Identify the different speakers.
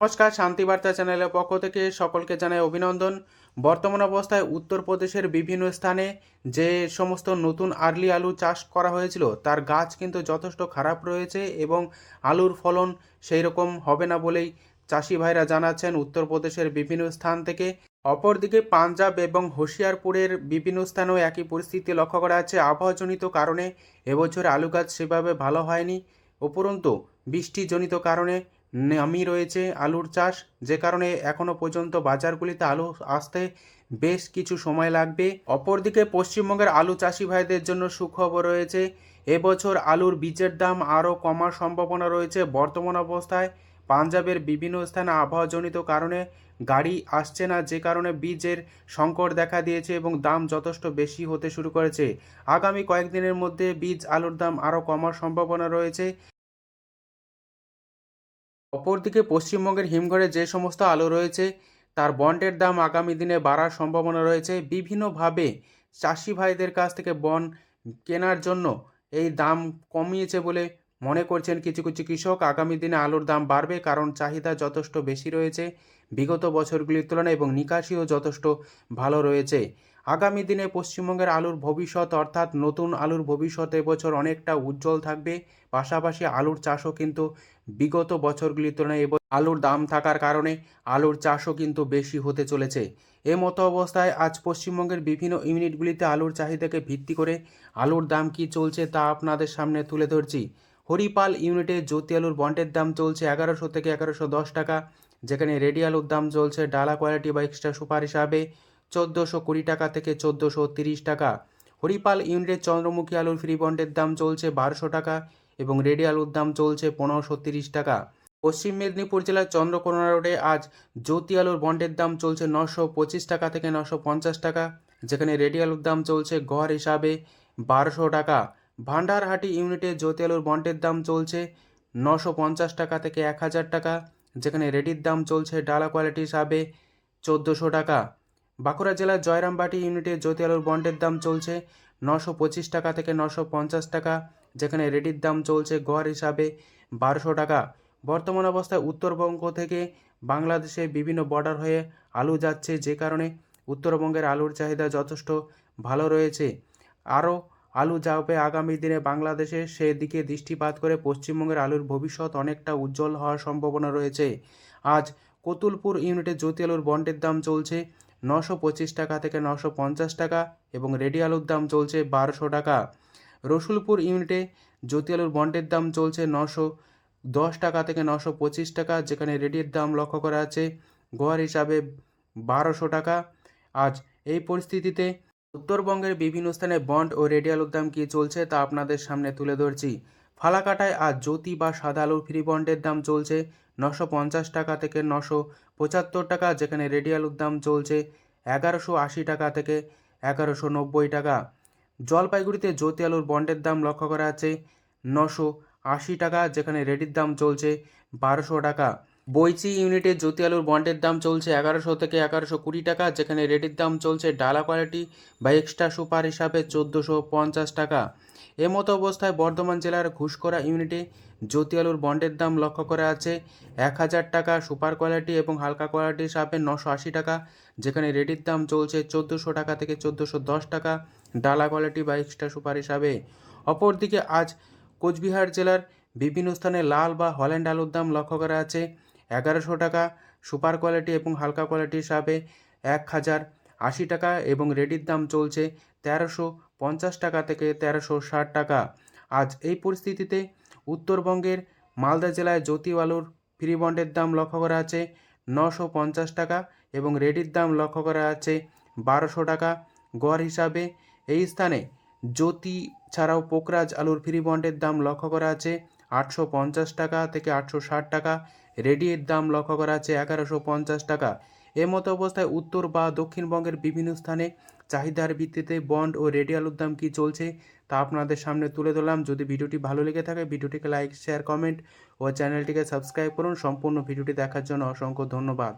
Speaker 1: নমস্কার, শান্তিবার্তা চ্যানেলের পক্ষ থেকে সকলকে জানাই অভিনন্দন। বর্তমান অবস্থায় উত্তরপ্রদেশের বিভিন্ন স্থানে যে সমস্ত নতুন আর্লি আলু চাষ করা হয়েছিল তার গাছ কিন্তু যথেষ্ট খারাপ রয়েছে এবং আলুর ফলন সেই রকম হবে না বলেই চাষি ভাইরা জানাচ্ছেন উত্তরপ্রদেশের বিভিন্ন স্থান থেকে। অপরদিকে পাঞ্জাব এবং হোশিয়ারপুরের বিভিন্ন স্থানেও একই পরিস্থিতি লক্ষ্য করা যাচ্ছে। আবহাওয়াজনিত কারণে এবছর আলু গাছ সেভাবে ভালো হয়নি, উপরন্তু বৃষ্টিজনিত কারণে নামই রয়েছে আলুর চাষ, যে কারণে এখনও পর্যন্ত বাজারগুলিতে আলু আসতে বেশ কিছু সময় লাগবে। অপরদিকে পশ্চিমবঙ্গের আলু চাষি ভাইদের জন্য সুখবর রয়েছে। এবছর আলুর বীজের দাম আরও কমার সম্ভাবনা রয়েছে। বর্তমান অবস্থায় পাঞ্জাবের বিভিন্ন স্থানে আবহাওয়াজনিত কারণে গাড়ি আসছে না, যে কারণে বীজের সংকট দেখা দিয়েছে এবং দাম যথেষ্ট বেশি হতে শুরু করেছে। আগামী কয়েকদিনের মধ্যে বীজ আলুর দাম আরও কমার সম্ভাবনা রয়েছে। অপরদিকে পশ্চিমবঙ্গের হিমঘরে যে সমস্ত আলু রয়েছে তার বন্ডের দাম আগামী দিনে বাড়ার সম্ভাবনা রয়েছে। বিভিন্নভাবে চাষি ভাইদের কাছ থেকে বন্ড কেনার জন্য এই দাম কমিয়েছে বলে মনে করছেন কিছু কিছু কৃষক। আগামী দিনে আলুর দাম বাড়বে, কারণ চাহিদা যথেষ্ট বেশি রয়েছে বিগত বছরগুলির তুলনায় এবং নিকাশিও যথেষ্ট ভালো রয়েছে। আগামী দিনে পশ্চিমবঙ্গের আলুর ভবিষ্যৎ, অর্থাৎ নতুন আলুর ভবিষ্যৎ এবছর অনেকটা উজ্জ্বল থাকবে। পাশাপাশি আলুর চাষও কিন্তু বিগত বছরগুলির তুলনায় এবার আলুর দাম থাকার কারণে আলুর চাষও কিন্তু বেশি হতে চলেছে। মতো অবস্থায় আজ পশ্চিমবঙ্গের বিভিন্ন ইউনিটগুলিতে আলুর চাহিদাকে ভিত্তি করে আলুর দাম কি চলছে তা আপনাদের সামনে তুলে ধরছি। হরিপাল ইউনিটে জ্যোতি আলুর বন্ডের দাম চলছে 1100 থেকে 1110 টাকা, যেখানে রেডি আলুর দাম চলছে ডালা কোয়ালিটি বা এক্সট্রা সুপার হিসাবে 1420 টাকা থেকে 1430 টাকা। হরিপাল ইউনিটের চন্দ্রমুখী আলুর ফ্রি বন্ডের দাম চলছে 1200 টাকা এবং রেডি আলুর দাম চলছে 1530 টাকা। পশ্চিম মেদিনীপুর জেলার চন্দ্রকোনা রোডে আজ জ্যোতি আলুর বন্ডের দাম চলছে 925 টাকা থেকে 950 টাকা, যেখানে রেডি আলুর দাম চলছে গড় হিসাবে 1200 টাকা। ভান্ডারহাটি ইউনিটে জ্যোতি আলুর বন্ডের দাম চলছে 950 টাকা থেকে 1000 টাকা, যেখানে রেডির দাম চলছে ডালা কোয়ালিটি হিসাবে 1400 টাকা। বাঁকুড়া জেলার জয়রামবাটি ইউনিটে জ্যোতি আলুর বন্ডের দাম চলছে 925 টাকা থেকে 950 টাকা, যেখানে রেডির দাম চলছে গড় হিসাবে 1200 টাকা। বর্তমান অবস্থায় উত্তরবঙ্গ থেকে বাংলাদেশে বিভিন্ন বর্ডার হয়ে আলু যাচ্ছে, যে কারণে উত্তরবঙ্গের আলুর চাহিদা যথেষ্ট ভালো রয়েছে। আরও আলু যাবে আগামী দিনে বাংলাদেশে, সেদিকে দৃষ্টিপাত করে পশ্চিমবঙ্গের আলুর ভবিষ্যৎ অনেকটা উজ্জ্বল হওয়ার সম্ভাবনা রয়েছে। আজ কতুলপুর ইউনিটে জ্যোতি আলুর বন্ডের দাম চলছে 925 টাকা থেকে 950 টাকা এবং রেডি আলুর দাম চলছে 1200 টাকা। রসুলপুর ইউনিটে জ্যোতি আলুর বন্ডের দাম চলছে 910 টাকা থেকে 925 টাকা, যেখানে রেডির দাম লক্ষ্য করা আছে গড় হিসাবে 1200 টাকা। আজ এই পরিস্থিতিতে উত্তরবঙ্গের বিভিন্ন স্থানে বন্ড ও রেডি আলুর দাম কী চলছে তা আপনাদের সামনে তুলে ধরছি। ফালাকাটায় আজ জ্যোতি বা সাদা আলুর ফ্রি বন্ডের দাম চলছে 950 টাকা থেকে 975 টাকা, যেখানে রেডি আলুর দাম চলছে 1180 টাকা থেকে 1190 টাকা। জলপাইগুড়িতে জ্যোতি আলুর বন্ডের দাম লক্ষ্য করা আছে 980 টাকা, যেখানে রেডির দাম চলছে 1200 টাকা। বইচি ইউনিটে জ্যোতি আলুর বন্ডের দাম চলছে 1100 থেকে 1120 টাকা, যেখানে রেডির দাম চলছে ডালা কোয়ালিটি বা এক্সট্রা সুপার হিসাবে 1450 টাকা। এমতো অবস্থায় বর্ধমান জেলার ঘুষকরা ইউনিটে জ্যোতি আলুর বন্ডের দাম লক্ষ্য করা আছে 1000 টাকা সুপার কোয়ালিটি এবং হালকা কোয়ালিটি হিসাবে 980 টাকা, যেখানে রেডির দাম চলছে 1400 টাকা থেকে 1410 টাকা ডালা কোয়ালিটি বা এক্সট্রা সুপার হিসাবে। অপরদিকে আজ কোচবিহার জেলার বিভিন্ন স্থানে লাল বা হল্যান্ড আলুর দাম লক্ষ্য করা আছে 1100 টাকা সুপার কোয়ালিটি এবং হালকা কোয়ালিটি হিসাবে 1080 টাকা এবং রেডির দাম চলছে 1350 টাকা থেকে 1360 টাকা। আজ এই পরিস্থিতিতে উত্তরবঙ্গের মালদা জেলায় জ্যোতি আলুর ফ্রি বন্ডের দাম লক্ষ্য করা আছে 950 টাকা এবং রেডির দাম লক্ষ্য করা আছে 1200 টাকা গড় হিসাবে। এই স্থানে জ্যোতি ছাড়াও পোকরাজ আলুর ফ্রি বন্ডের দাম লক্ষ্য করা আছে 850 টাকা থেকে 860 টাকা, রেডির দাম লক্ষ্য করা আছে 1150 টাকা। মতো অবস্থায় উত্তর বা দক্ষিণবঙ্গের বিভিন্ন স্থানে চাহিদার ভিত্তিতে বন্ড ও রেডি আলুর দাম কী চলছে তা আপনাদের সামনে তুলে ধরলাম। যদি ভিডিওটি ভালো লেগে থাকে ভিডিওটিকে লাইক শেয়ার কমেন্ট ও চ্যানেলটিকে সাবস্ক্রাইব করুন। সম্পূর্ণ ভিডিওটি দেখার জন্য অসংখ্য ধন্যবাদ।